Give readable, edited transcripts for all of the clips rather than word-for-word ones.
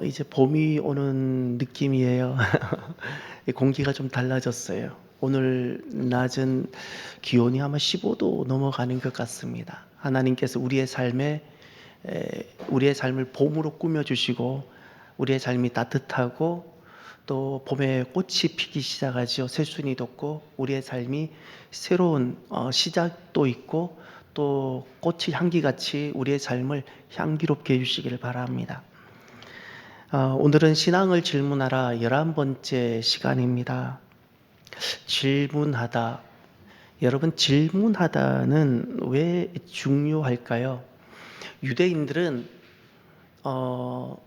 이제 봄이 오는 느낌이에요. 공기가 좀 달라졌어요. 오늘 낮은 기온이 아마 15도 넘어가는 것 같습니다. 하나님께서 우리의 삶을 봄으로 꾸며주시고, 우리의 삶이 따뜻하고, 또 봄에 꽃이 피기 시작하죠. 새순이 돋고 우리의 삶이 새로운 시작도 있고, 또 꽃의 향기같이 우리의 삶을 향기롭게 해주시기를 바랍니다. 오늘은 신앙을 질문하라 11번째 시간입니다. 질문하다. 여러분, 질문하다는 왜 중요할까요? 유대인들은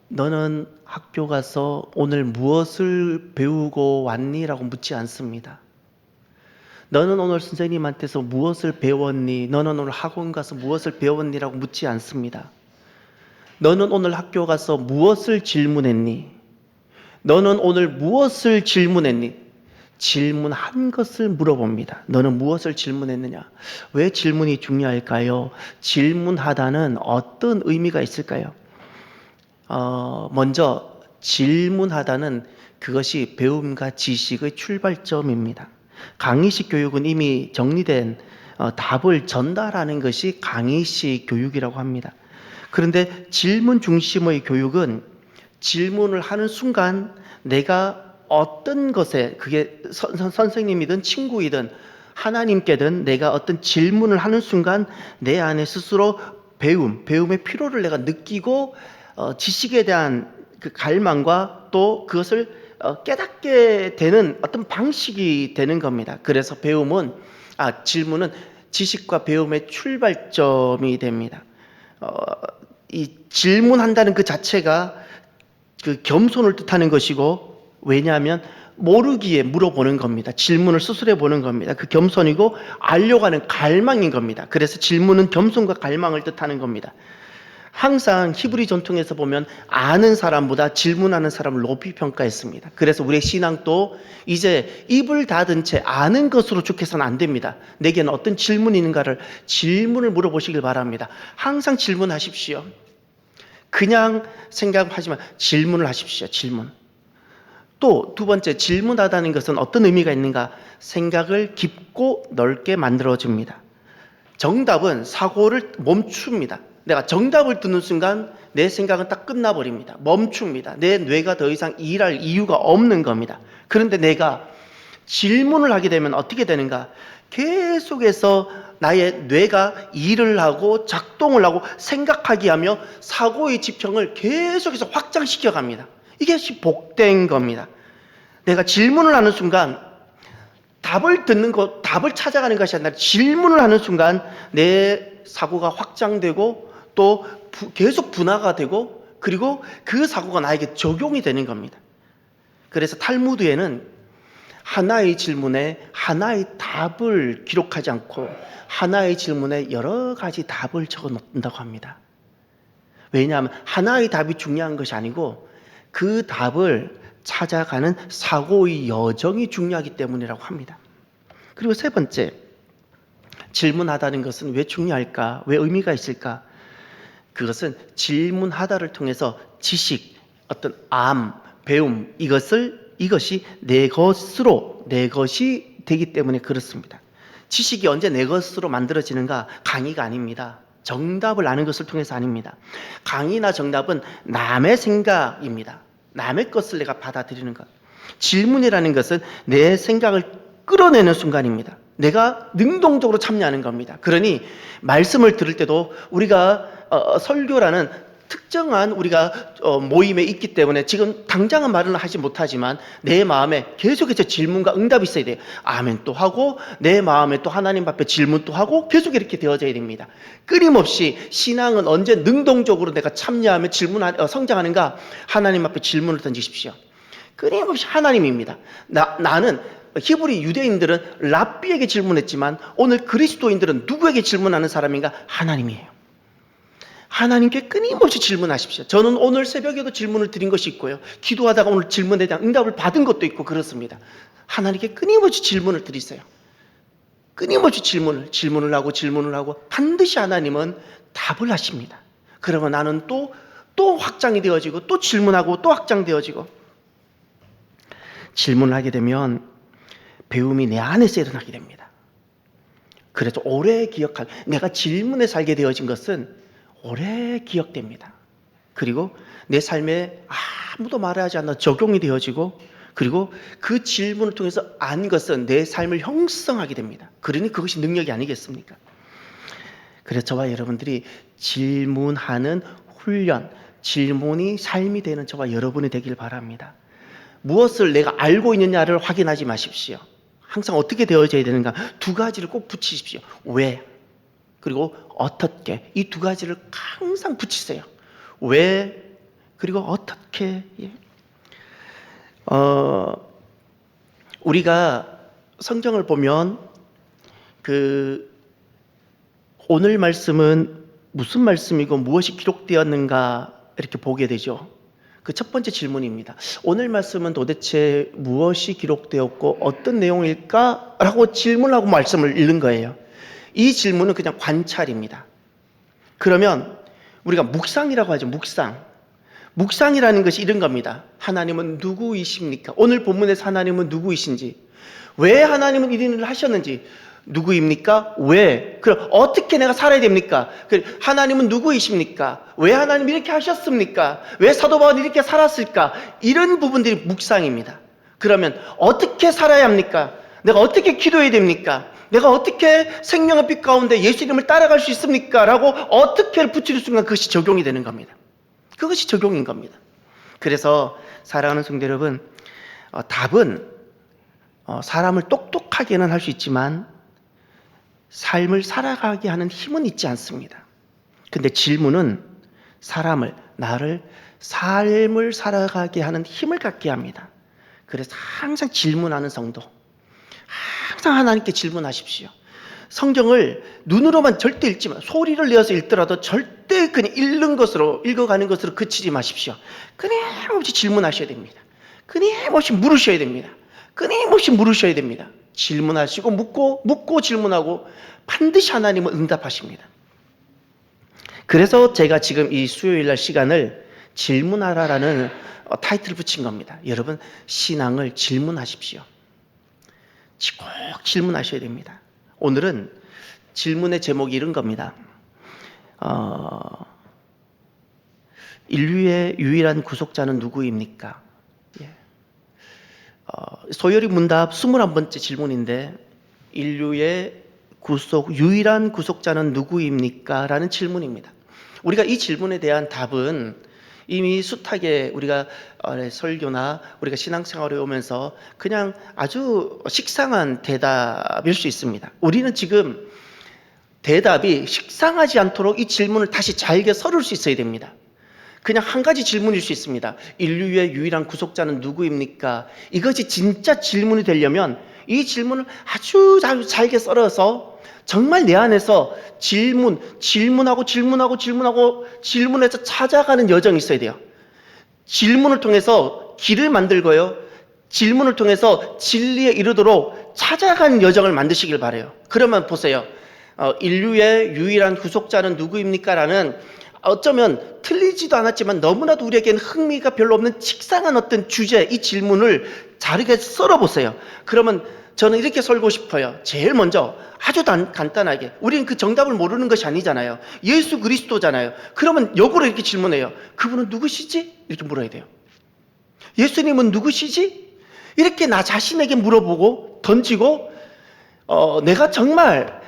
너는 학교 가서 오늘 무엇을 배우고 왔니? 라고 묻지 않습니다. 너는 오늘 선생님한테서 무엇을 배웠니? 너는 오늘 학원 가서 무엇을 배웠니? 라고 묻지 않습니다. 너는 오늘 학교 가서 무엇을 질문했니? 너는 오늘 무엇을 질문했니? 질문한 것을 물어봅니다. 너는 무엇을 질문했느냐? 왜 질문이 중요할까요? 질문하다는 어떤 의미가 있을까요? 먼저 질문하다는 그것이 배움과 지식의 출발점입니다. 강의식 교육은 이미 정리된 답을 전달하는 것이 강의식 교육이라고 합니다. 그런데 질문 중심의 교육은 질문을 하는 순간 내가 어떤 것에, 그게 선생님이든 친구이든 하나님께든 내가 어떤 질문을 하는 순간 내 안에 스스로 배움의 필요를 내가 느끼고 지식에 대한 그 갈망과 또 그것을 깨닫게 되는 어떤 방식이 되는 겁니다. 그래서 질문은 지식과 배움의 출발점이 됩니다. 이 질문한다는 그 자체가 그 겸손을 뜻하는 것이고, 왜냐하면 모르기에 물어보는 겁니다. 질문을 스스로 해보는 겁니다. 그 겸손이고 알려고 하는 갈망인 겁니다. 그래서 질문은 겸손과 갈망을 뜻하는 겁니다. 항상 히브리 전통에서 보면 아는 사람보다 질문하는 사람을 높이 평가했습니다. 그래서 우리의 신앙도 이제 입을 닫은 채 아는 것으로 죽해서는 안 됩니다. 내게는 어떤 질문이 있는가를 질문을 물어보시길 바랍니다. 항상 질문하십시오. 그냥 생각하지 마. 질문을 하십시오. 질문. 또 두 번째, 질문하다는 것은 어떤 의미가 있는가? 생각을 깊고 넓게 만들어줍니다. 정답은 사고를 멈춥니다. 내가 정답을 듣는 순간 내 생각은 딱 끝나버립니다. 멈춥니다. 내 뇌가 더 이상 일할 이유가 없는 겁니다. 그런데 내가 질문을 하게 되면 어떻게 되는가? 계속해서 나의 뇌가 일을 하고 작동을 하고 생각하게 하며 사고의 지평을 계속해서 확장시켜 갑니다. 이것이 복된 겁니다. 내가 질문을 하는 순간 답을 찾아가는 것이 아니라 질문을 하는 순간 내 사고가 확장되고 또 계속 분화가 되고, 그리고 그 사고가 나에게 적용이 되는 겁니다. 그래서 탈무드에는 하나의 질문에 하나의 답을 기록하지 않고 하나의 질문에 여러 가지 답을 적어 놓는다고 합니다. 왜냐하면 하나의 답이 중요한 것이 아니고 그 답을 찾아가는 사고의 여정이 중요하기 때문이라고 합니다. 그리고 세 번째, 질문하다는 것은 왜 중요할까? 왜 의미가 있을까? 그것은 질문하다를 통해서 지식, 어떤 배움, 이것이 내 것이 되기 때문에 그렇습니다. 지식이 언제 내 것으로 만들어지는가? 강의가 아닙니다. 정답을 아는 것을 통해서 아닙니다. 강의나 정답은 남의 생각입니다. 남의 것을 내가 받아들이는 것. 질문이라는 것은 내 생각을 끌어내는 순간입니다. 내가 능동적으로 참여하는 겁니다. 그러니 말씀을 들을 때도 우리가 설교라는 특정한 우리가 모임에 있기 때문에 지금 당장은 말은 하지 못하지만 내 마음에 계속해서 질문과 응답이 있어야 돼요. 아멘 또 하고 내 마음에 또 하나님 앞에 질문 또 하고 계속 이렇게 되어져야 됩니다. 끊임없이 신앙은 언제 능동적으로 내가 참여하며 성장하는가? 하나님 앞에 질문을 던지십시오. 끊임없이 하나님입니다. 나는 히브리 유대인들은 랍비에게 질문했지만 오늘 그리스도인들은 누구에게 질문하는 사람인가? 하나님이에요. 하나님께 끊임없이 질문하십시오. 저는 오늘 새벽에도 질문을 드린 것이 있고요. 기도하다가 오늘 질문에 대한 응답을 받은 것도 있고 그렇습니다. 하나님께 끊임없이 질문을 드리세요. 끊임없이 질문을 하고 반드시 하나님은 답을 하십니다. 그러면 나는 또 또 확장이 되어지고 또 질문하고 또 확장되어지고 질문을 하게 되면 배움이 내 안에서 일어나게 됩니다. 그래서 오래 기억할, 내가 질문에 살게 되어진 것은 오래 기억됩니다. 그리고 내 삶에 아무도 말하지 않아 적용이 되어지고, 그리고 그 질문을 통해서 안 것은 내 삶을 형성하게 됩니다. 그러니 그것이 능력이 아니겠습니까? 그래서 저와 여러분들이 질문하는 훈련, 질문이 삶이 되는 저와 여러분이 되길 바랍니다. 무엇을 내가 알고 있느냐를 확인하지 마십시오. 항상 어떻게 되어져야 되는가, 두 가지를 꼭 붙이십시오. 왜, 그리고 어떻게, 이 두 가지를 항상 붙이세요. 왜, 그리고 어떻게. 우리가 성경을 보면 오늘 말씀은 무슨 말씀이고 무엇이 기록되었는가 이렇게 보게 되죠. 그 첫 번째 질문입니다. 오늘 말씀은 도대체 무엇이 기록되었고 어떤 내용일까? 라고 질문하고 말씀을 읽는 거예요. 이 질문은 그냥 관찰입니다. 그러면 우리가 묵상이라고 하죠. 묵상이라는 것이 이런 겁니다. 하나님은 누구이십니까? 오늘 본문에서 하나님은 누구이신지, 왜 하나님은 이런 일을 하셨는지, 누구입니까? 왜? 그럼 어떻게 내가 살아야 됩니까? 하나님은 누구이십니까? 왜 하나님 이렇게 하셨습니까? 왜 사도 바울이 이렇게 살았을까? 이런 부분들이 묵상입니다. 그러면 어떻게 살아야 합니까? 내가 어떻게 기도해야 됩니까? 내가 어떻게 생명의 빛 가운데 예수 이름을 따라갈 수 있습니까? 라고 어떻게를 붙이는 순간 그것이 적용이 되는 겁니다. 그것이 적용인 겁니다. 그래서 사랑하는 성도 여러분, 답은 사람을 똑똑하게는 할 수 있지만 삶을 살아가게 하는 힘은 있지 않습니다. 근데 질문은 나를 삶을 살아가게 하는 힘을 갖게 합니다. 그래서 항상 질문하는 성도, 항상 하나님께 질문하십시오. 성경을 눈으로만 절대 읽지 마. 소리를 내어서 읽더라도 절대 그냥 읽어가는 것으로 그치지 마십시오. 끊임없이 질문하셔야 됩니다. 끊임없이 물으셔야 됩니다. 질문하시고 묻고 질문하고 반드시 하나님은 응답하십니다. 그래서 제가 지금 이 수요일날 시간을 질문하라라는 타이틀을 붙인 겁니다. 여러분, 신앙을 질문하십시오. 꼭 질문하셔야 됩니다. 오늘은 질문의 제목이 이런 겁니다. 인류의 유일한 구속자는 누구입니까? 소요리 문답 21번째 질문인데, 인류의 유일한 구속자는 누구입니까? 라는 질문입니다. 우리가 이 질문에 대한 답은 이미 숱하게 우리가 설교나 우리가 신앙생활에 오면서 그냥 아주 식상한 대답일 수 있습니다. 우리는 지금 대답이 식상하지 않도록 이 질문을 다시 잘게 썰을 수 있어야 됩니다. 그냥 한 가지 질문일 수 있습니다. 인류의 유일한 구속자는 누구입니까? 이것이 진짜 질문이 되려면 이 질문을 아주 잘게 썰어서 정말 내 안에서 질문하고 질문해서 찾아가는 여정이 있어야 돼요. 질문을 통해서 길을 만들고요, 질문을 통해서 진리에 이르도록 찾아가는 여정을 만드시길 바라요. 그러면 보세요. 인류의 유일한 구속자는 누구입니까? 라는 어쩌면 틀리지도 않았지만 너무나도 우리에게는 흥미가 별로 없는 식상한 어떤 주제, 이 질문을 잘게 썰어보세요. 그러면 저는 이렇게 썰고 싶어요. 제일 먼저 아주 간단하게, 우리는 그 정답을 모르는 것이 아니잖아요. 예수 그리스도잖아요. 그러면 역으로 이렇게 질문해요. 그분은 누구시지? 이렇게 물어야 돼요. 예수님은 누구시지? 이렇게 나 자신에게 물어보고 던지고, 내가 정말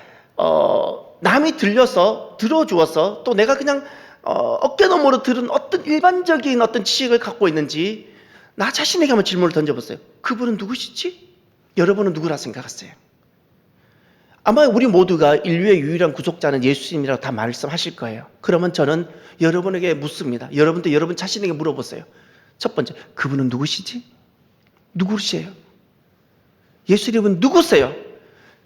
남이 들어주어서 또 내가 그냥 어깨너머로 들은 어떤 일반적인 어떤 지식을 갖고 있는지 나 자신에게 한번 질문을 던져보세요. 그분은 누구시지? 여러분은 누구라 생각하세요? 아마 우리 모두가 인류의 유일한 구속자는 예수님이라고 다 말씀하실 거예요. 그러면 저는 여러분에게 묻습니다. 여러분도 여러분 자신에게 물어보세요. 첫 번째, 그분은 누구시지? 누구시에요? 예수님은 누구세요?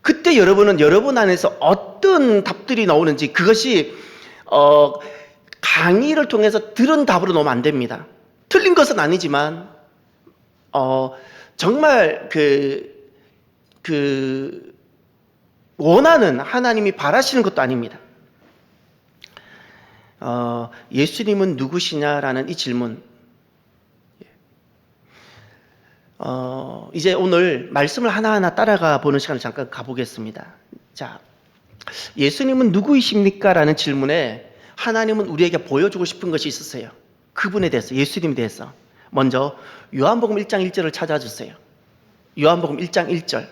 그때 여러분은 여러분 안에서 어떤 답들이 나오는지, 그것이 강의를 통해서 들은 답으로 놓으면 안 됩니다. 틀린 것은 아니지만 정말 원하는, 하나님이 바라시는 것도 아닙니다. 예수님은 누구시냐라는 이 질문. 이제 오늘 말씀을 하나하나 따라가 보는 시간을 잠깐 가보겠습니다. 자, 예수님은 누구이십니까? 라는 질문에 하나님은 우리에게 보여주고 싶은 것이 있으세요. 그분에 대해서, 예수님에 대해서. 먼저 요한복음 1장 1절을 찾아주세요. 요한복음 1장 1절.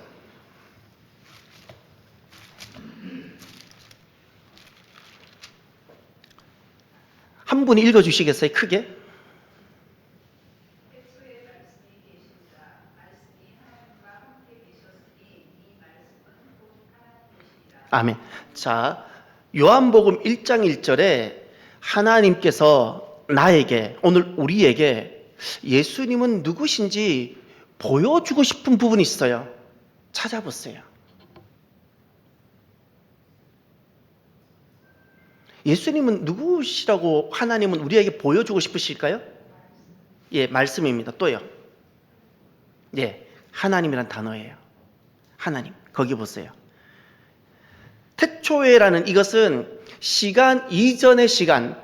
한 분이 읽어주시겠어요? 크게. 아멘. 자, 요한복음 1장 1절에 하나님께서 나에게, 오늘 우리에게 예수님은 누구신지 보여주고 싶은 부분이 있어요. 찾아보세요. 예수님은 누구시라고 하나님은 우리에게 보여주고 싶으실까요? 예, 말씀입니다. 또요. 예, 하나님이란 단어예요. 하나님. 거기 보세요. 태초에라는 이것은 시간 이전의 시간,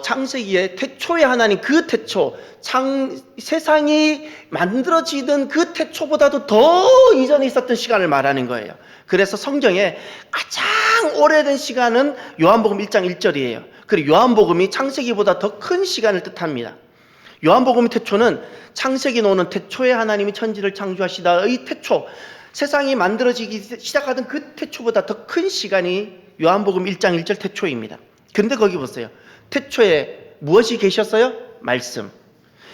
창세기의 태초의 하나님, 그 태초, 세상이 만들어지던 그 태초보다도 더 이전에 있었던 시간을 말하는 거예요. 그래서 성경에 가장 오래된 시간은 요한복음 1장 1절이에요. 그리고 요한복음이 창세기보다 더 큰 시간을 뜻합니다. 요한복음의 태초는 창세기 노는 태초의 하나님이 천지를 창조하시다의 태초, 세상이 만들어지기 시작하던 그 태초보다 더 큰 시간이 요한복음 1장 1절 태초입니다. 근데 거기 보세요. 태초에 무엇이 계셨어요? 말씀.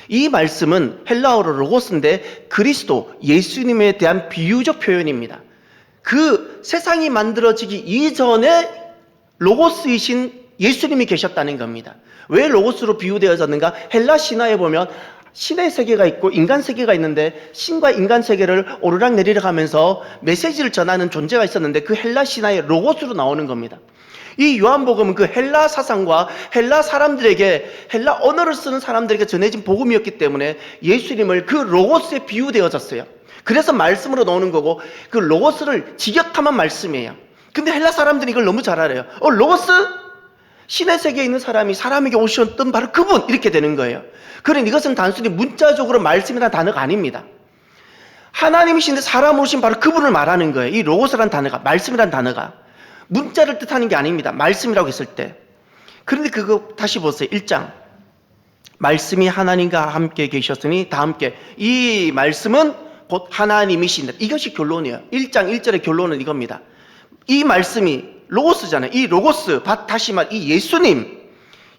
이 말씀은 헬라어로 로고스인데 그리스도, 예수님에 대한 비유적 표현입니다. 그 세상이 만들어지기 이전에 로고스이신 예수님이 계셨다는 겁니다. 왜 로고스로 비유되어졌는가? 헬라 신화에 보면 신의 세계가 있고 인간 세계가 있는데 신과 인간 세계를 오르락내리락 하면서 메시지를 전하는 존재가 있었는데 그 헬라 신화의 로고스로 나오는 겁니다. 이 요한복음은 그 헬라 사상과 헬라 사람들에게, 헬라 언어를 쓰는 사람들에게 전해진 복음이었기 때문에 예수님을 그 로고스에 비유되어졌어요. 그래서 말씀으로 나오는 거고 그 로고스를 직역하면 말씀이에요. 근데 헬라 사람들이 이걸 너무 잘 알아요. 로고스? 신의 세계에 있는 사람이 사람에게 오셨던 바로 그분! 이렇게 되는 거예요. 그러니 이것은 단순히 문자적으로 말씀이라는 단어가 아닙니다. 하나님이신데 사람 오신 바로 그분을 말하는 거예요. 이 로고스라는 단어가, 말씀이라는 단어가 문자를 뜻하는 게 아닙니다. 말씀이라고 했을 때. 그런데 그거 다시 보세요. 1장. 말씀이 하나님과 함께 계셨으니 다 함께. 이 말씀은 곧 하나님이신다. 이것이 결론이에요. 1장 1절의 결론은 이겁니다. 이 말씀이 로고스잖아요. 이 로고스, 다시 말, 이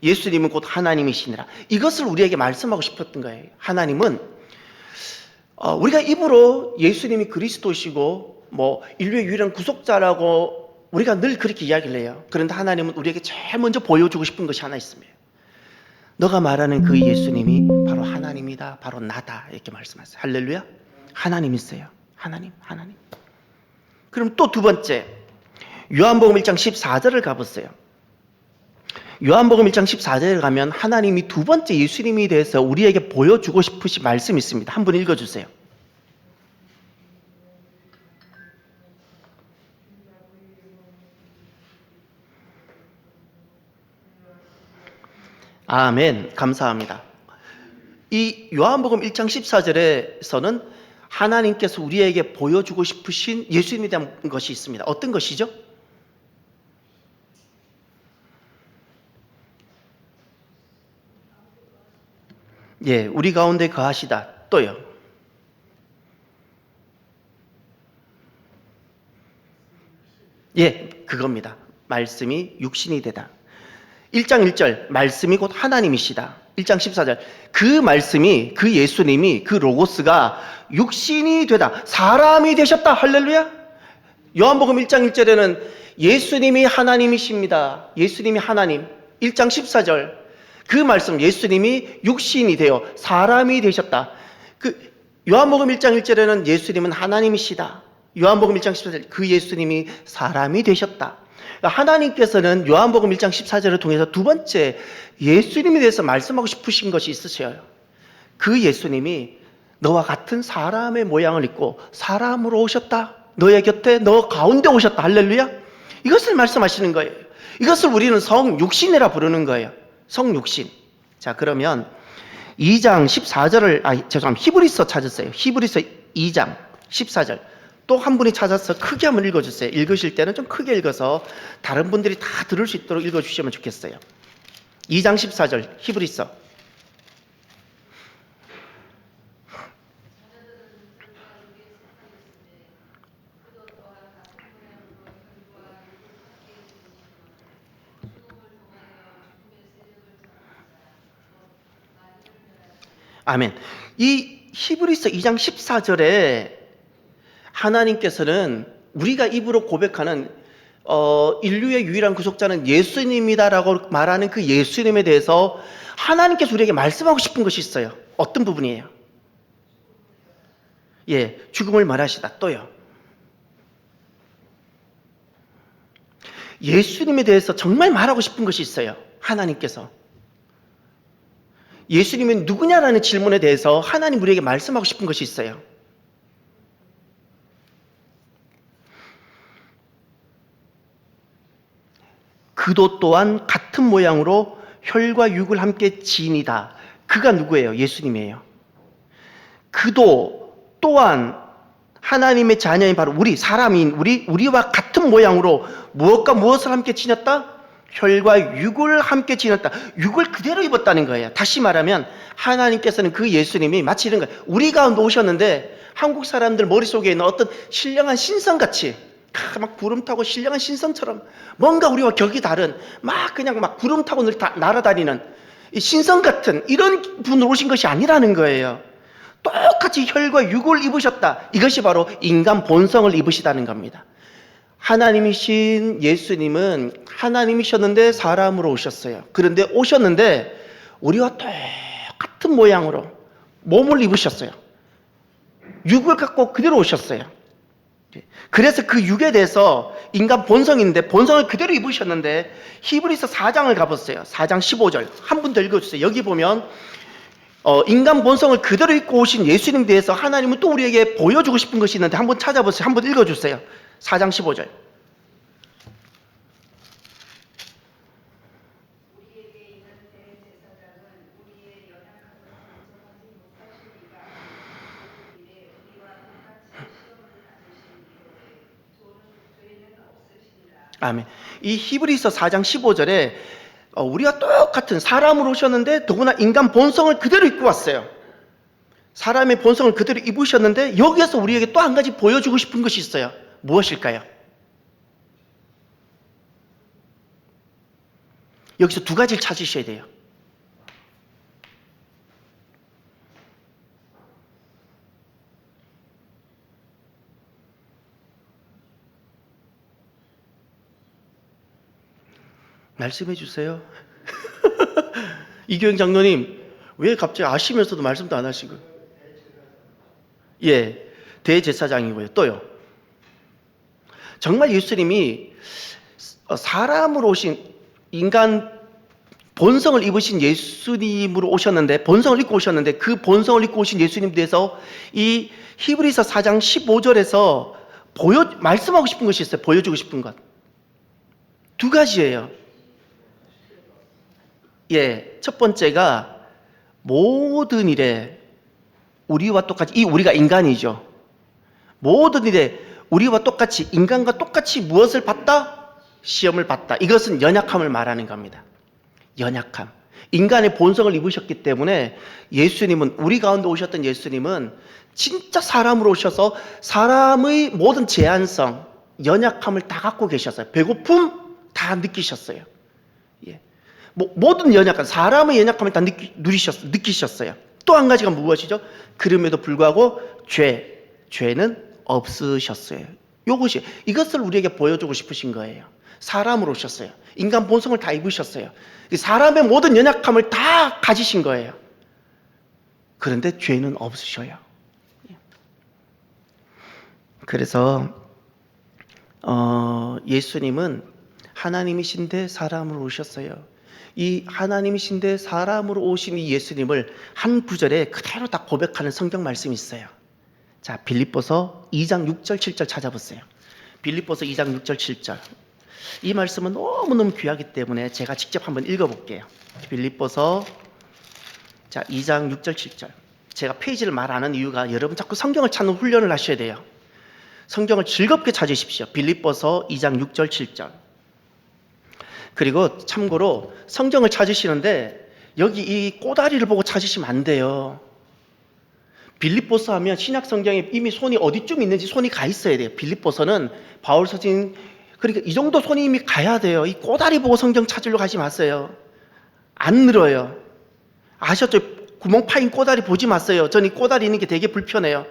예수님은 곧 하나님이시니라. 이것을 우리에게 말씀하고 싶었던 거예요. 하나님은 우리가 입으로 예수님이 그리스도시고 인류의 유일한 구속자라고 우리가 늘 그렇게 이야기를 해요. 그런데 하나님은 우리에게 제일 먼저 보여주고 싶은 것이 하나 있습니다. 너가 말하는 그 예수님이 바로 하나님이다, 바로 나다, 이렇게 말씀하세요. 할렐루야. 하나님이세요. 하나님. 그럼 또 두 번째, 요한복음 1장 14절을 가보세요. 요한복음 1장 14절에 가면 하나님이 두 번째 예수님에 대해서 우리에게 보여주고 싶으신 말씀이 있습니다. 한번 읽어주세요. 아멘. 감사합니다. 이 요한복음 1장 14절에서는 하나님께서 우리에게 보여주고 싶으신 예수님에 대한 것이 있습니다. 어떤 것이죠? 예, 우리 가운데 거하시다. 또요. 예, 그겁니다. 말씀이 육신이 되다. 1장 1절, 말씀이 곧 하나님이시다. 1장 14절, 그 말씀이, 그 예수님이, 그 로고스가 육신이 되다. 사람이 되셨다. 할렐루야. 요한복음 1장 1절에는 예수님이 하나님이십니다. 예수님이 하나님. 1장 14절, 그 말씀, 예수님이 육신이 되어 사람이 되셨다. 요한복음 1장 1절에는 예수님은 하나님이시다. 요한복음 1장 14절, 그 예수님이 사람이 되셨다. 하나님께서는 요한복음 1장 14절을 통해서 두 번째 예수님에 대해서 말씀하고 싶으신 것이 있으셔요. 그 예수님이 너와 같은 사람의 모양을 입고 사람으로 오셨다. 너의 곁에, 너 가운데 오셨다. 할렐루야. 이것을 말씀하시는 거예요. 이것을 우리는 성육신이라 부르는 거예요. 성육신. 자, 그러면 2장 14절을, 죄송합니다. 히브리서 찾았어요. 히브리서 2장 14절. 또 한 분이 찾아서 크게 한번 읽어주세요. 읽으실 때는 좀 크게 읽어서 다른 분들이 다 들을 수 있도록 읽어주시면 좋겠어요. 2장 14절 히브리서. 아멘. 이 히브리서 2장 14절에 하나님께서는 우리가 입으로 고백하는 인류의 유일한 구속자는 예수님이다라고 말하는 그 예수님에 대해서 하나님께서 우리에게 말씀하고 싶은 것이 있어요. 어떤 부분이에요? 예, 죽음을 말하시다. 또요. 예수님에 대해서 정말 말하고 싶은 것이 있어요. 하나님께서. 예수님은 누구냐라는 질문에 대해서 하나님 우리에게 말씀하고 싶은 것이 있어요. 그도 또한 같은 모양으로 혈과 육을 함께 지니다. 그가 누구예요? 예수님이에요. 그도 또한 하나님의 자녀인 바로 우리 사람인 우리와 같은 모양으로 무엇과 무엇을 함께 지녔다? 혈과 육을 함께 지녔다. 육을 그대로 입었다는 거예요. 다시 말하면 하나님께서는 그 예수님이 마치 이런 거예요. 우리 가운데 오셨는데 한국 사람들 머릿속에 있는 어떤 신령한 신성같이 막 구름 타고 신령한 신성처럼 뭔가 우리와 격이 다른 막 그냥 막 구름 타고 날아다니는 이 신성 같은 이런 분으로 오신 것이 아니라는 거예요. 똑같이 혈과 육을 입으셨다. 이것이 바로 인간 본성을 입으시다는 겁니다. 하나님이신 예수님은 하나님이셨는데 사람으로 오셨어요. 그런데 오셨는데 우리와 똑같은 모양으로 몸을 입으셨어요. 육을 갖고 그대로 오셨어요. 그래서 그 육에 대해서 인간 본성인데 본성을 그대로 입으셨는데 히브리서 4장을 가봤어요. 4장 15절 한 분 더 읽어주세요. 여기 보면 인간 본성을 그대로 입고 오신 예수님에 대해서 하나님은 또 우리에게 보여주고 싶은 것이 있는데 한번 찾아보세요. 한번 읽어주세요. 4장 15절. 아멘. 이 히브리서 4장 15절에 우리가 똑같은 사람으로 오셨는데 더구나 인간 본성을 그대로 입고 왔어요. 사람의 본성을 그대로 입으셨는데 여기에서 우리에게 또 한 가지 보여주고 싶은 것이 있어요. 무엇일까요? 여기서 두 가지를 찾으셔야 돼요. 말씀해 주세요. 이교영 장로님, 왜 갑자기 아시면서도 말씀도 안 하시고? 예, 대제사장이고요. 또요. 정말 예수님이 사람으로 오신 인간 본성을 입으신 예수님으로 오셨는데 본성을 입고 오셨는데 그 본성을 입고 오신 예수님에 대해서 이 히브리서 4장 15절에서 말씀하고 싶은 것이 있어요. 보여주고 싶은 것. 두 가지예요. 예, 첫 번째가 모든 일에 우리와 똑같이 우리가 인간이죠. 모든 일에 우리와 똑같이 인간과 똑같이 무엇을 받다? 시험을 받다. 이것은 연약함을 말하는 겁니다. 연약함. 인간의 본성을 입으셨기 때문에 예수님은 우리 가운데 오셨던 예수님은 진짜 사람으로 오셔서 사람의 모든 제한성, 연약함을 다 갖고 계셨어요. 배고픔 다 느끼셨어요. 예. 모든 연약함, 사람의 연약함을 다 느끼셨어요. 또 한 가지가 무엇이죠? 그럼에도 불구하고 죄는 없으셨어요. 이것을 우리에게 보여주고 싶으신 거예요. 사람으로 오셨어요. 인간 본성을 다 입으셨어요. 사람의 모든 연약함을 다 가지신 거예요. 그런데 죄는 없으셔요. 그래서 예수님은 하나님이신데 사람으로 오셨어요. 이 하나님이신데 사람으로 오신 이 예수님을 한 구절에 그대로 다 고백하는 성경 말씀이 있어요. 자, 빌립보서 2장 6절 7절 찾아보세요. 빌립보서 2장 6절 7절. 이 말씀은 너무너무 귀하기 때문에 제가 직접 한번 읽어볼게요. 빌립보서 2장 6절 7절. 제가 페이지를 말 안 하는 이유가 여러분 자꾸 성경을 찾는 훈련을 하셔야 돼요. 성경을 즐겁게 찾으십시오. 빌립보서 2장 6절 7절. 그리고 참고로 성경을 찾으시는데 여기 이 꼬다리를 보고 찾으시면 안 돼요. 빌립보서 하면 신약 성경에 이미 손이 어디쯤 있는지 손이 가 있어야 돼요. 빌립보서는 바울 서신, 그러니까 이 정도 손이 이미 가야 돼요. 이 꼬다리 보고 성경 찾으려고 하지 마세요. 안 늘어요. 아셨죠? 구멍 파인 꼬다리 보지 마세요. 저는 이 꼬다리 있는 게 되게 불편해요.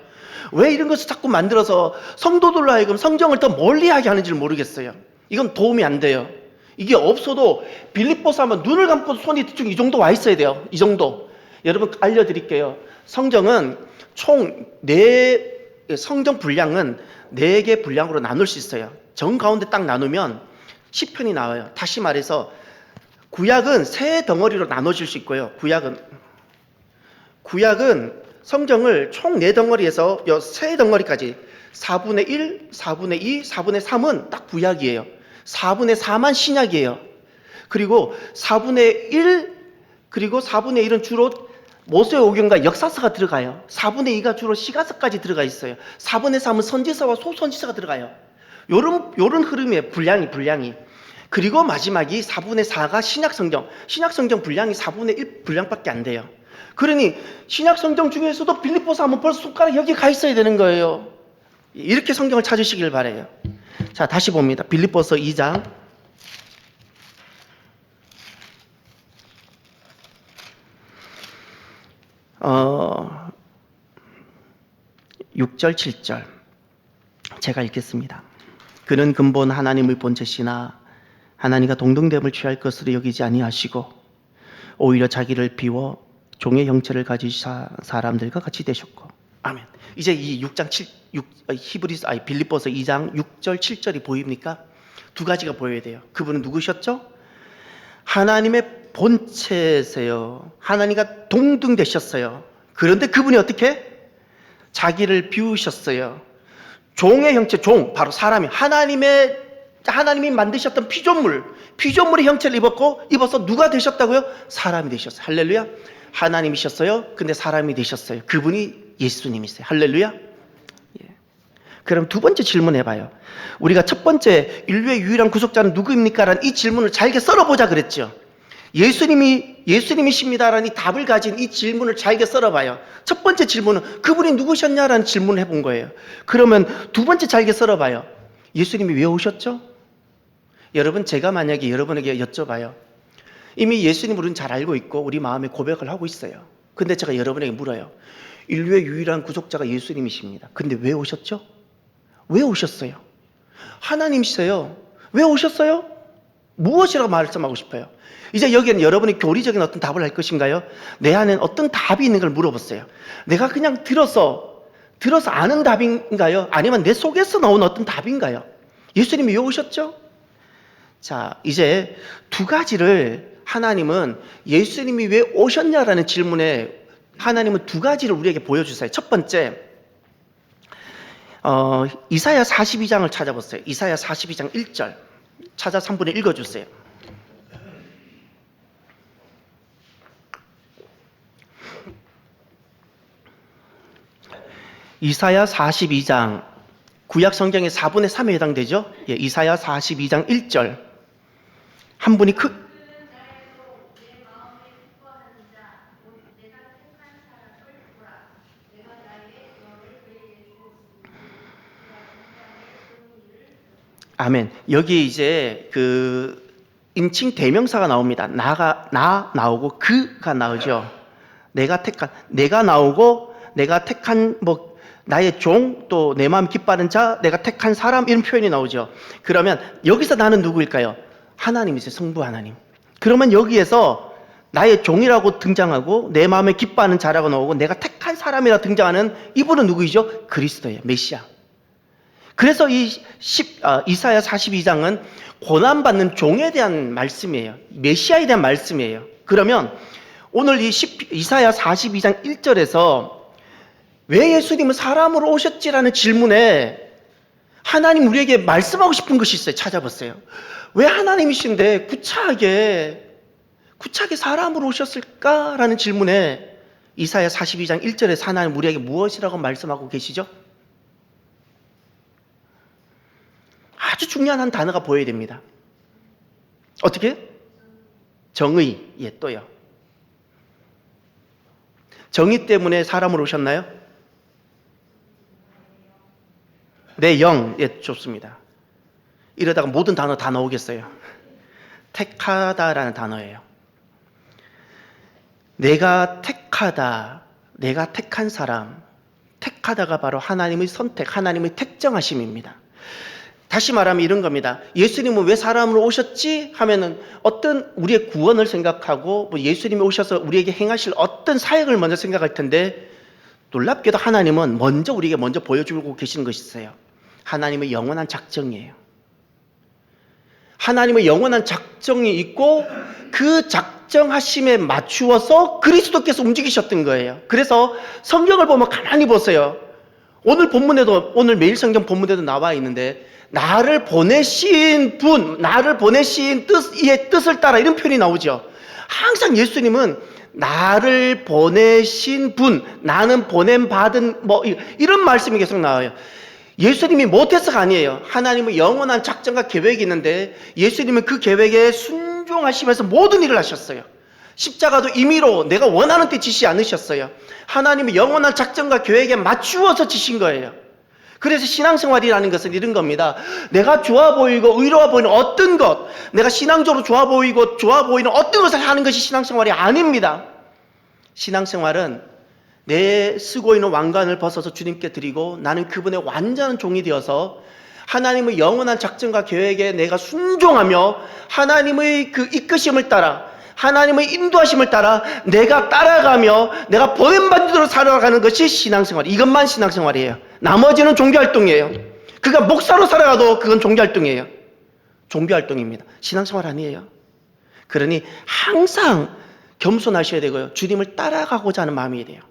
왜 이런 것을 자꾸 만들어서 성도들로 하여금 성경을 더 멀리하게 하는지를 모르겠어요. 이건 도움이 안 돼요. 이게 없어도 빌립보서 하면 눈을 감고 손이 대충 이 정도 와 있어야 돼요. 이 정도. 여러분 알려드릴게요. 성경은 총 성경 분량은 4개 분량으로 나눌 수 있어요. 정 가운데 딱 나누면 10편이 나와요. 다시 말해서 구약은 3덩어리로 나눠질 수 있고요. 구약은 성경을 총 4덩어리에서 3덩어리까지 4분의 1, 4분의 2, 4분의 3은 딱 구약이에요. 4분의 4만 신약이에요. 그리고 4분의 1, 그리고 4분의 1은 주로 모세오경과 역사서가 들어가요. 4분의 2가 주로 시가서까지 들어가 있어요. 4분의 3은 선지서와 소선지서가 들어가요. 요런 흐름이에요. 분량이. 그리고 마지막이 4분의 4가 신약성경. 신약성경 분량이 4분의 1 분량밖에 안 돼요. 그러니 신약성경 중에서도 빌립보서 하면 벌써 손가락 여기 가 있어야 되는 거예요. 이렇게 성경을 찾으시길 바라요. 자, 다시 봅니다. 빌립보서 2장 6절 7절 제가 읽겠습니다. 그는 근본 하나님의 본체시나 하나님과 동등됨을 취할 것으로 여기지 아니하시고 오히려 자기를 비워 종의 형체를 가지사 사람들과 같이 되셨고. 아멘. 이제 이 빌립보서 2장 6절 7절이 보입니까? 두 가지가 보여야 돼요. 그분은 누구셨죠? 하나님의 본체세요. 하나님과 동등되셨어요. 그런데 그분이 어떻게? 자기를 비우셨어요. 종의 형체, 바로 사람이 하나님이 만드셨던 피조물의 형체를 입어서 누가 되셨다고요? 사람이 되셨어요. 할렐루야. 하나님이셨어요. 근데 사람이 되셨어요. 그분이 예수님이세요. 할렐루야. 예. 그럼 두 번째 질문 해봐요. 우리가 첫 번째 인류의 유일한 구속자는 누구입니까? 라는 이 질문을 잘게 썰어보자 그랬죠. 예수님이십니다라는 이 답을 가진 이 질문을 잘게 썰어봐요. 첫 번째 질문은 그분이 누구셨냐라는 질문을 해본 거예요. 그러면 두 번째 잘게 썰어봐요. 예수님이 왜 오셨죠? 여러분, 제가 만약에 여러분에게 여쭤봐요. 이미 예수님을 우리는 잘 알고 있고 우리 마음에 고백을 하고 있어요. 근데 제가 여러분에게 물어요. 인류의 유일한 구속자가 예수님이십니다. 근데 왜 오셨죠? 왜 오셨어요? 하나님이세요. 왜 오셨어요? 무엇이라고 말씀하고 싶어요? 이제 여기는 여러분이 교리적인 어떤 답을 할 것인가요? 내 안에 어떤 답이 있는 걸 물어보세요. 내가 그냥 들어서 아는 답인가요? 아니면 내 속에서 나온 어떤 답인가요? 예수님이 왜 오셨죠? 자, 이제 두 가지를 하나님은 예수님이 왜 오셨냐라는 질문에 하나님은 두 가지를 우리에게 보여주세요. 첫 번째, 이사야 42장을 찾아보세요. 이사야 42장 1절 찾아서 한 분이 읽어주세요. 이사야 42장 구약 성경의 4분의 3에 해당되죠? 예, 이사야 42장 1절 한 분이 아멘. 여기 이제 그 인칭 대명사가 나옵니다. 나 나오고 그가 나오죠. 내가 나오고 내가 택한 나의 종, 또 내 마음 기뻐하는 자, 내가 택한 사람, 이런 표현이 나오죠. 그러면 여기서 나는 누구일까요? 하나님이세요. 성부 하나님. 그러면 여기에서 나의 종이라고 등장하고 내 마음에 기뻐하는 자라고 나오고 내가 택한 사람이라고 등장하는 이분은 누구이죠? 그리스도예요. 메시아. 그래서 이사야 42장은 고난받는 종에 대한 말씀이에요. 메시아에 대한 말씀이에요. 그러면 오늘 이사야 42장 1절에서 왜 예수님은 사람으로 오셨지라는 질문에 하나님 우리에게 말씀하고 싶은 것이 있어요. 찾아보세요. 왜 하나님이신데 구차하게 사람으로 오셨을까라는 질문에 이사야 42장 1절에 하나님 우리에게 무엇이라고 말씀하고 계시죠? 아주 중요한 한 단어가 보여야 됩니다. 어떻게? 정의. 예, 또요. 정의 때문에 사람으로 오셨나요? 네, 영. 예, 좋습니다. 이러다가 모든 단어 다 나오겠어요. 택하다라는 단어예요. 내가 택하다, 내가 택한 사람, 택하다가 바로 하나님의 선택, 하나님의 택정하심입니다. 다시 말하면 이런 겁니다. 예수님은 왜 사람으로 오셨지? 하면은 어떤 우리의 구원을 생각하고 예수님이 오셔서 우리에게 행하실 어떤 사역을 먼저 생각할 텐데, 놀랍게도 하나님은 우리에게 먼저 보여주고 계시는 것이 있어요. 하나님의 영원한 작정이에요. 하나님의 영원한 작정이 있고 그 작정하심에 맞추어서 그리스도께서 움직이셨던 거예요. 그래서 성경을 보면 가만히 보세요. 오늘 매일 성경 본문에도 나와 있는데, 나를 보내신 분, 나를 보내신 이의 뜻을 따라, 이런 표현이 나오죠. 항상 예수님은 나를 보내신 분, 나는 보냄받은 이런 말씀이 계속 나와요. 예수님이 못해서가 아니에요. 하나님의 영원한 작정과 계획이 있는데 예수님은 그 계획에 순종하시면서 모든 일을 하셨어요. 십자가도 임의로 내가 원하는 때 지시 않으셨어요. 하나님의 영원한 작정과 계획에 맞추어서 지신 거예요. 그래서 신앙생활이라는 것은 이런 겁니다. 내가 좋아 보이고 의로워 보이는 어떤 것, 내가 신앙적으로 좋아 보이는 어떤 것을 하는 것이 신앙생활이 아닙니다. 신앙생활은 내 쓰고 있는 왕관을 벗어서 주님께 드리고 나는 그분의 완전한 종이 되어서 하나님의 영원한 작정과 계획에 내가 순종하며 하나님의 그 이끄심을 따라, 하나님의 인도하심을 따라 내가 따라가며 내가 보냄받은 대로 살아가는 것이 신앙생활. 이것만 신앙생활이에요. 나머지는 종교활동이에요. 그가 목사로 살아가도 그건 종교활동이에요. 종교활동입니다. 신앙생활 아니에요. 그러니 항상 겸손하셔야 되고요. 주님을 따라가고자 하는 마음이 돼요.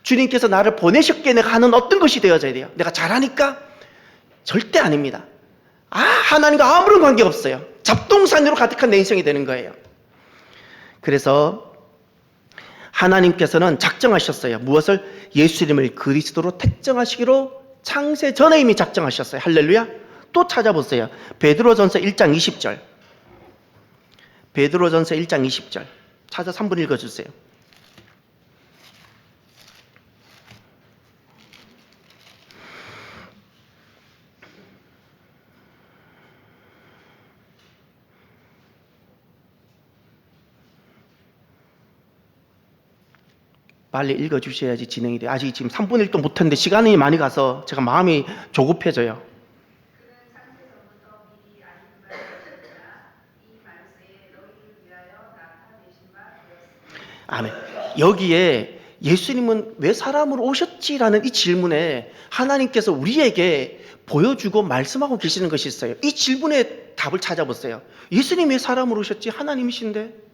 주님께서 나를 보내셨기에 내가 하는 어떤 것이 되어져야 돼요. 내가 잘하니까? 절대 아닙니다. 하나님과 아무런 관계가 없어요. 잡동사니로 가득한 내 인생이 되는 거예요. 그래서 하나님께서는 작정하셨어요. 무엇을? 예수님을 그리스도로 택정하시기로 창세 전에 이미 작정하셨어요. 할렐루야. 또 찾아보세요. 베드로전서 1장 20절. 베드로전서 1장 20절. 찾아서 한번 읽어주세요. 빨리 읽어주셔야지 진행이 돼요. 아직 지금 3분의 1도 못했는데 시간이 많이 가서 제가 마음이 조급해져요. 아멘. 여기에 예수님은 왜 사람으로 오셨지라는 이 질문에 하나님께서 우리에게 보여주고 말씀하고 계시는 것이 있어요. 이 질문의 답을 찾아보세요. 예수님이 왜 사람으로 오셨지? 하나님이신데.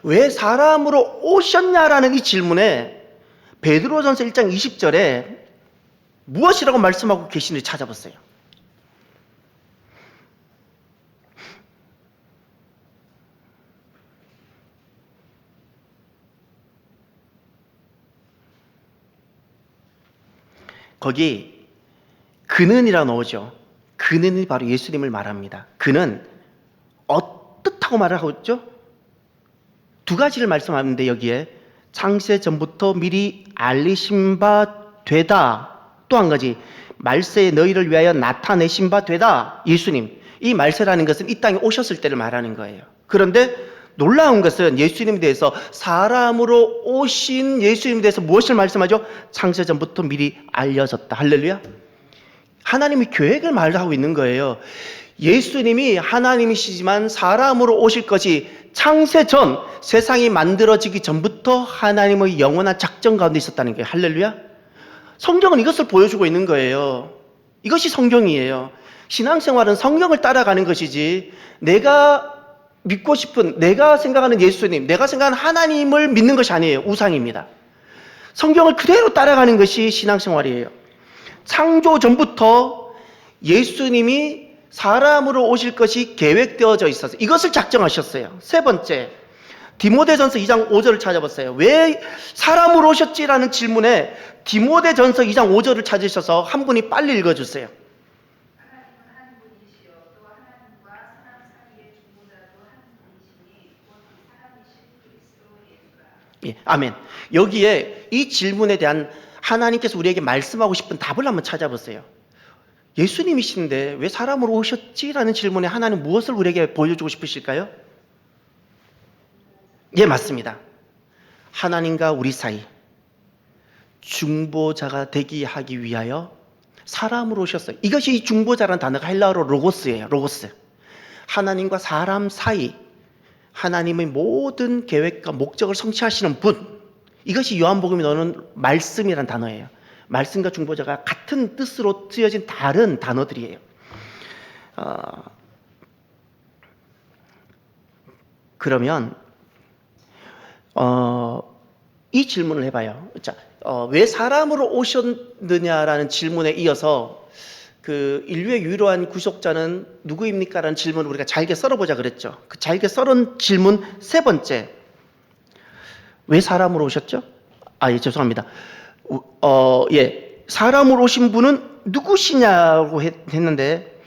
왜 사람으로 오셨냐라는 이 질문에 베드로전서 1장 20절에 무엇이라고 말씀하고 계시는지 찾아보세요. 거기 그는이라 나오죠. 그는이 바로 예수님을 말합니다. 그는 어떻다고 말을 하고 있죠? 두 가지를 말씀하는데 여기에 창세 전부터 미리 알리신 바 되다. 또 한 가지 말세에 너희를 위하여 나타내신 바 되다. 예수님. 이 말세라는 것은 이 땅에 오셨을 때를 말하는 거예요. 그런데 놀라운 것은 예수님에 대해서 사람으로 오신 예수님에 대해서 무엇을 말씀하죠? 창세 전부터 미리 알려졌다. 할렐루야. 하나님이 계획을 말하고 있는 거예요. 예수님이 하나님이시지만 사람으로 오실 것이 창세 전, 세상이 만들어지기 전부터 하나님의 영원한 작정 가운데 있었다는 거예요. 할렐루야. 성경은 이것을 보여주고 있는 거예요. 이것이 성경이에요. 신앙생활은 성경을 따라가는 것이지 내가 믿고 싶은, 내가 생각하는 예수님, 내가 생각하는 하나님을 믿는 것이 아니에요. 우상입니다. 성경을 그대로 따라가는 것이 신앙생활이에요. 창조 전부터 예수님이 사람으로 오실 것이 계획되어져 있어서 이것을 작정하셨어요. 세 번째, 디모데전서 2장 5절을 찾아봤어요. 왜 사람으로 오셨지라는 질문에 디모데전서 2장 5절을 찾으셔서 한 분이 빨리 읽어주세요. 예, 아멘. 여기에 이 질문에 대한 하나님께서 우리에게 말씀하고 싶은 답을 한번 찾아보세요. 예수님이신데 왜 사람으로 오셨지라는 질문에 하나님 무엇을 우리에게 보여주고 싶으실까요? 예, 맞습니다. 하나님과 우리 사이 중보자가 되게 하기 위하여 사람으로 오셨어요. 이것이 이 중보자라는 단어가 헬라어로 로고스예요. 로고스. 하나님과 사람 사이 하나님의 모든 계획과 목적을 성취하시는 분. 이것이 요한복음이 넣는 말씀이라는 단어예요. 말씀과 중보자가 같은 뜻으로 쓰여진 다른 단어들이에요. 그러면 이 질문을 해봐요. 자, 왜 사람으로 오셨느냐라는 질문에 이어서 그 인류의 유일한 구속자는 누구입니까? 라는 질문을 우리가 잘게 썰어보자 그랬죠. 그 잘게 썰은 질문 세 번째. 왜 사람으로 오셨죠? 예, 죄송합니다. 사람으로 오신 분은 누구시냐고 했는데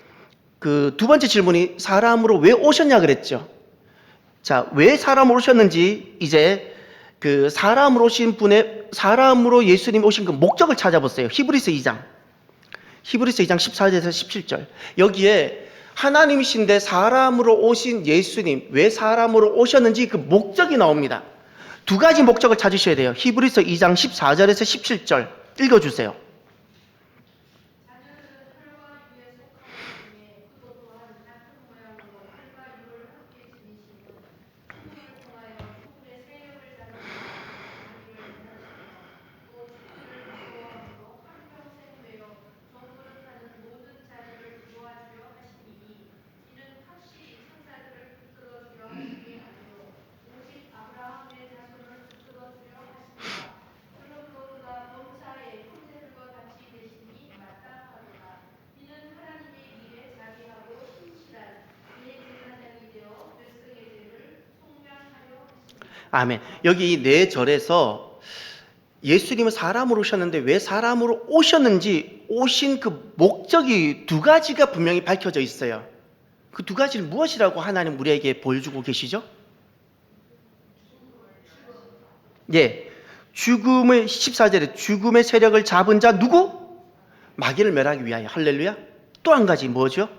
그 두 번째 질문이 사람으로 왜 오셨냐 그랬죠. 자, 왜 사람으로 오셨는지 이제 그 사람으로 오신 분의 사람으로 예수님 오신 그 목적을 찾아보세요. 히브리서 2장 14절에서 17절. 여기에 하나님이신데 사람으로 오신 예수님 왜 사람으로 오셨는지 그 목적이 나옵니다. 두 가지 목적을 찾으셔야 돼요. 히브리서 2장 14절에서 17절 읽어주세요. 아멘. 여기 이 4절에서 예수님은 사람으로 오셨는데 왜 사람으로 오셨는지 오신 그 목적이 두 가지가 분명히 밝혀져 있어요. 그 두 가지는 무엇이라고 하나님 우리에게 보여주고 계시죠? 예. 죽음의 14절에 죽음의 세력을 잡은 자 누구? 마귀를 멸하기 위하여. 할렐루야. 또 한 가지 뭐죠?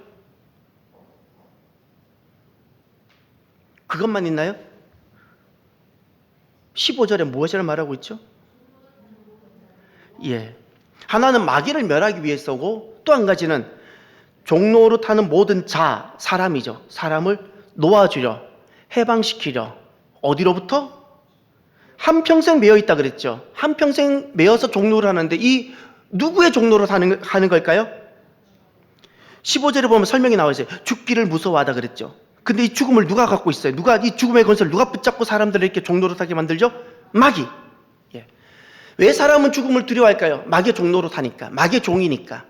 그것만 있나요? 15절에 무엇이라 말하고 있죠? 예. 하나는 마귀를 멸하기 위해서고 또 한 가지는 종로로 타는 모든 자, 사람이죠. 사람을 놓아주려, 해방시키려. 어디로부터? 한평생 매여 있다 그랬죠. 한평생 매여서 종로를 하는데 이 누구의 종로로 하는 걸까요? 15절에 보면 설명이 나와 있어요. 죽기를 무서워하다 그랬죠. 근데 이 죽음을 누가 갖고 있어요? 누가 이 죽음의 권세를 누가 붙잡고 사람들을 이렇게 종로로 타게 만들죠? 마귀. 예. 왜 사람은 죽음을 두려워할까요? 마귀의 종로로 타니까. 마귀의 종이니까.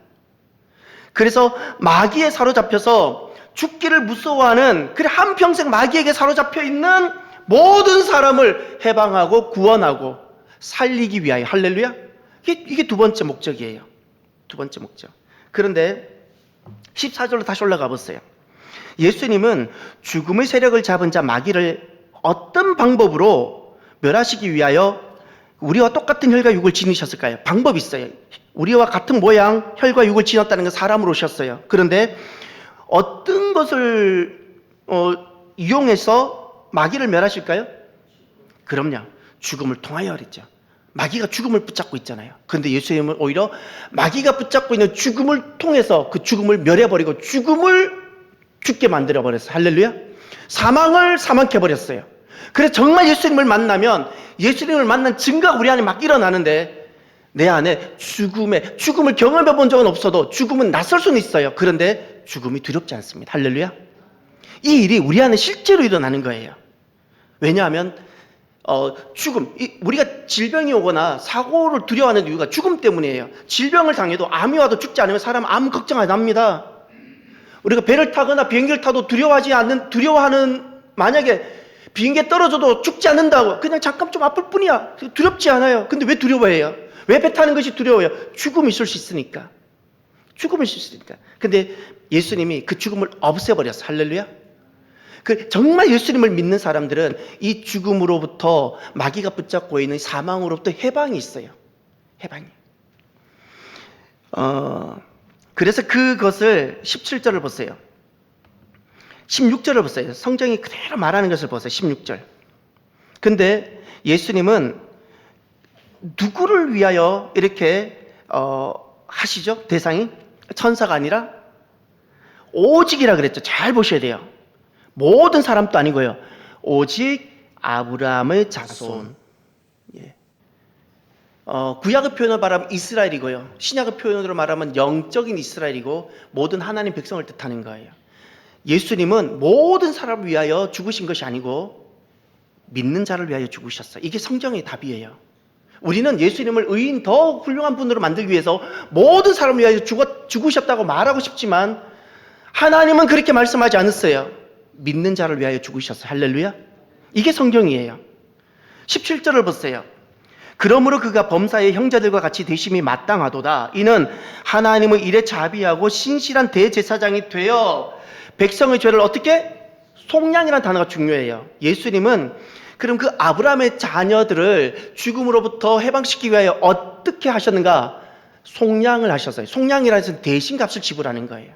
그래서 마귀에 사로잡혀서 죽기를 무서워하는 그래 한평생 마귀에게 사로잡혀 있는 모든 사람을 해방하고 구원하고 살리기 위하여. 할렐루야. 이게 두 번째 목적이에요. 두 번째 목적. 그런데 14절로 다시 올라가 보세요. 예수님은 죽음의 세력을 잡은 자 마귀를 어떤 방법으로 멸하시기 위하여 우리와 똑같은 혈과 육을 지니셨을까요? 방법이 있어요. 우리와 같은 모양 혈과 육을 지녔다는 건 사람으로 오셨어요. 그런데 어떤 것을 이용해서 마귀를 멸하실까요? 그럼요. 죽음을 통하여 그랬죠. 마귀가 죽음을 붙잡고 있잖아요. 그런데 예수님은 오히려 마귀가 붙잡고 있는 죽음을 통해서 그 죽음을 멸해버리고 죽음을 죽게 만들어버렸어요. 할렐루야. 사망을 사망케 버렸어요. 그래서 정말 예수님을 만나면 예수님을 만난 증거가 우리 안에 막 일어나는데 내 안에 죽음을 경험해 본 적은 없어도 죽음은 낯설 수는 있어요. 그런데 죽음이 두렵지 않습니다. 할렐루야. 이 일이 우리 안에 실제로 일어나는 거예요. 왜냐하면 죽음, 우리가 질병이 오거나 사고를 두려워하는 이유가 죽음 때문이에요. 질병을 당해도 암이 와도 죽지 않으면 사람 아무 걱정 안 합니다. 우리가 배를 타거나 비행기를 타도 두려워하는, 만약에 비행기에 떨어져도 죽지 않는다고, 그냥 잠깐 좀 아플 뿐이야. 두렵지 않아요. 근데 왜 두려워해요? 왜 배 타는 것이 두려워요? 죽음이 있을 수 있으니까. 죽음이 있을 수 있으니까. 근데 예수님이 그 죽음을 없애버렸어. 할렐루야. 정말 예수님을 믿는 사람들은 이 죽음으로부터, 마귀가 붙잡고 있는 사망으로부터 해방이 있어요. 해방이. 그래서 그것을 17절을 보세요. 16절을 보세요. 성경이 그대로 말하는 것을 보세요. 16절. 근데 예수님은 누구를 위하여 이렇게 하시죠? 대상이 천사가 아니라 오직이라 그랬죠. 잘 보셔야 돼요. 모든 사람도 아니고요. 오직 아브라함의 자손. 예. 구약의 표현으로 말하면 이스라엘이고요. 신약의 표현으로 말하면 영적인 이스라엘이고 모든 하나님 백성을 뜻하는 거예요. 예수님은 모든 사람을 위하여 죽으신 것이 아니고 믿는 자를 위하여 죽으셨어요. 이게 성경의 답이에요. 우리는 예수님을 의인 더 훌륭한 분으로 만들기 위해서 모든 사람을 위하여 죽으셨다고 말하고 싶지만 하나님은 그렇게 말씀하지 않았어요. 믿는 자를 위하여 죽으셨어요. 할렐루야. 이게 성경이에요. 17절을 보세요. 그러므로 그가 범사의 형제들과 같이 되심이 마땅하도다. 이는 하나님의 일에 자비하고 신실한 대제사장이 되어 백성의 죄를 어떻게? 속량이라는 단어가 중요해요. 예수님은 그럼 그 아브라함의 자녀들을 죽음으로부터 해방시키기 위하여 어떻게 하셨는가? 속량을 하셨어요. 속량이라는 것은 대신값을 지불하는 거예요.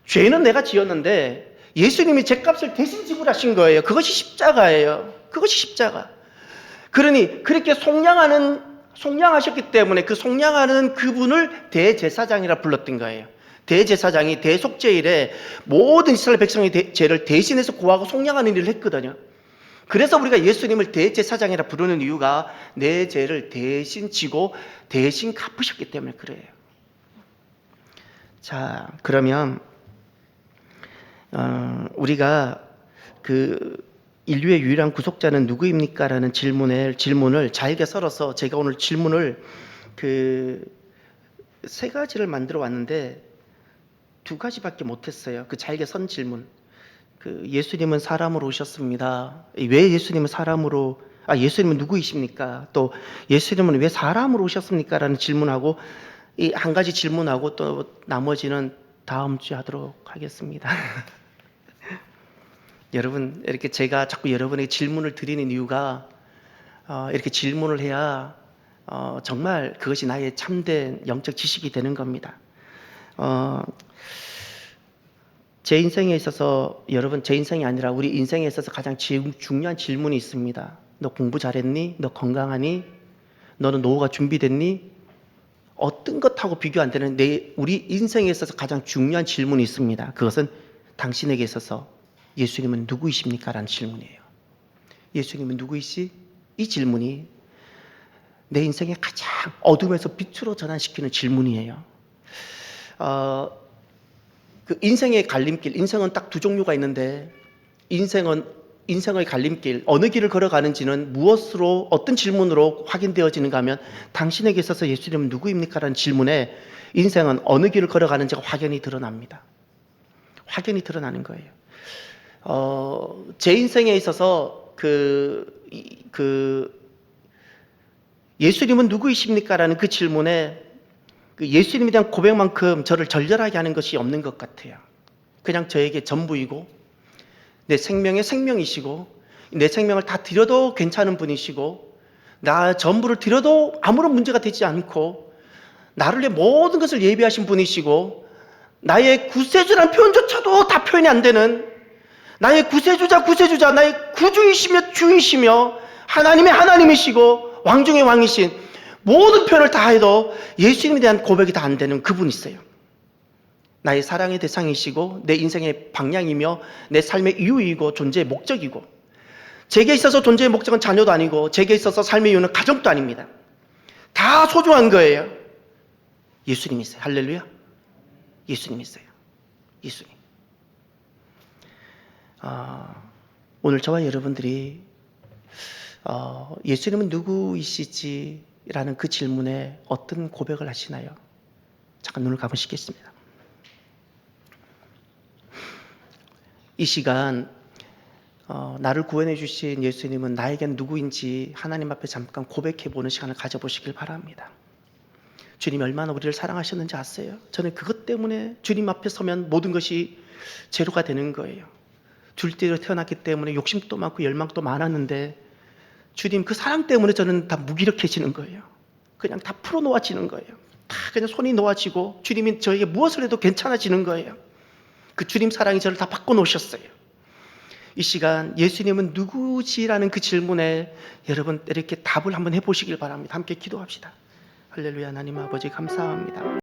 죄는 내가 지었는데 예수님이 죄값을 대신 지불하신 거예요. 그것이 십자가예요. 그것이 십자가. 그러니 그렇게 속량하셨기 때문에 그 속량하는 그분을 대제사장이라 불렀던 거예요. 대제사장이 대속죄일에 모든 이스라엘 백성의 죄를 대신해서 고하고 속량하는 일을 했거든요. 그래서 우리가 예수님을 대제사장이라 부르는 이유가 내 죄를 대신 지고 대신 갚으셨기 때문에 그래요. 자, 그러면 우리가 그 인류의 유일한 구속자는 누구입니까? 라는 질문을 잘게 썰어서 제가 오늘 질문을 세 가지를 만들어 왔는데 2가지밖에 못했어요. 그 잘게 선 질문. 예수님은 사람으로 오셨습니다. 왜 예수님은 예수님은 누구이십니까? 또 예수님은 왜 사람으로 오셨습니까? 라는 질문하고 이 한 가지 질문하고 또 나머지는 다음 주에 하도록 하겠습니다. 여러분, 이렇게 제가 자꾸 여러분에게 질문을 드리는 이유가 이렇게 질문을 해야 정말 그것이 나의 참된 영적 지식이 되는 겁니다. 제 인생에 있어서, 여러분, 제 인생이 아니라 우리 인생에 있어서 가장 중요한 질문이 있습니다. 너 공부 잘했니? 너 건강하니? 너는 노후가 준비됐니? 어떤 것하고 비교 안 되는 우리 인생에 있어서 가장 중요한 질문이 있습니다. 그것은 당신에게 있어서 예수님은 누구이십니까? 라는 질문이에요. 예수님은 누구이시? 이 질문이 내 인생의 가장 어둠에서 빛으로 전환시키는 질문이에요. 그 인생의 갈림길, 인생은 딱 2 종류가 있는데 인생의 갈림길, 어느 길을 걸어가는지는 무엇으로, 어떤 질문으로 확인되어지는가 하면 당신에게 있어서 예수님은 누구입니까? 라는 질문에 인생은 어느 길을 걸어가는지가 확연히 드러납니다. 확연히 드러나는 거예요. 제 인생에 있어서 예수님은 누구이십니까? 라는 그 질문에 예수님에 대한 고백만큼 저를 절절하게 하는 것이 없는 것 같아요. 그냥 저에게 전부이고 내 생명의 생명이시고 내 생명을 다 드려도 괜찮은 분이시고 나 전부를 드려도 아무런 문제가 되지 않고 나를 위해 모든 것을 예비하신 분이시고 나의 구세주라는 표현조차도 다 표현이 안 되는 나의 구세주자, 나의 구주이시며 주이시며 하나님의 하나님이시고 왕중의 왕이신 모든 표현을 다 해도 예수님에 대한 고백이 다 안 되는 그분이 있어요. 나의 사랑의 대상이시고 내 인생의 방향이며 내 삶의 이유이고 존재의 목적이고, 제게 있어서 존재의 목적은 자녀도 아니고 제게 있어서 삶의 이유는 가정도 아닙니다. 다 소중한 거예요. 예수님이 있어요. 할렐루야. 예수님이 있어요. 예수님. 오늘 저와 여러분들이 예수님은 누구이시지? 라는 그 질문에 어떤 고백을 하시나요? 잠깐 눈을 감으시겠습니다. 이 시간 나를 구원해 주신 예수님은 나에겐 누구인지 하나님 앞에 잠깐 고백해 보는 시간을 가져보시길 바랍니다. 주님이 얼마나 우리를 사랑하셨는지 아세요? 저는 그것 때문에 주님 앞에 서면 모든 것이 제로가 되는 거예요. 둘째로 태어났기 때문에 욕심도 많고 열망도 많았는데 주님 그 사랑 때문에 저는 다 무기력해지는 거예요. 그냥 다 풀어놓아지는 거예요. 다 그냥 손이 놓아지고 주님이 저에게 무엇을 해도 괜찮아지는 거예요. 그 주님 사랑이 저를 다 바꿔놓으셨어요. 이 시간 예수님은 누구지라는 그 질문에 여러분 이렇게 답을 한번 해보시길 바랍니다. 함께 기도합시다. 할렐루야. 하나님 아버지 감사합니다.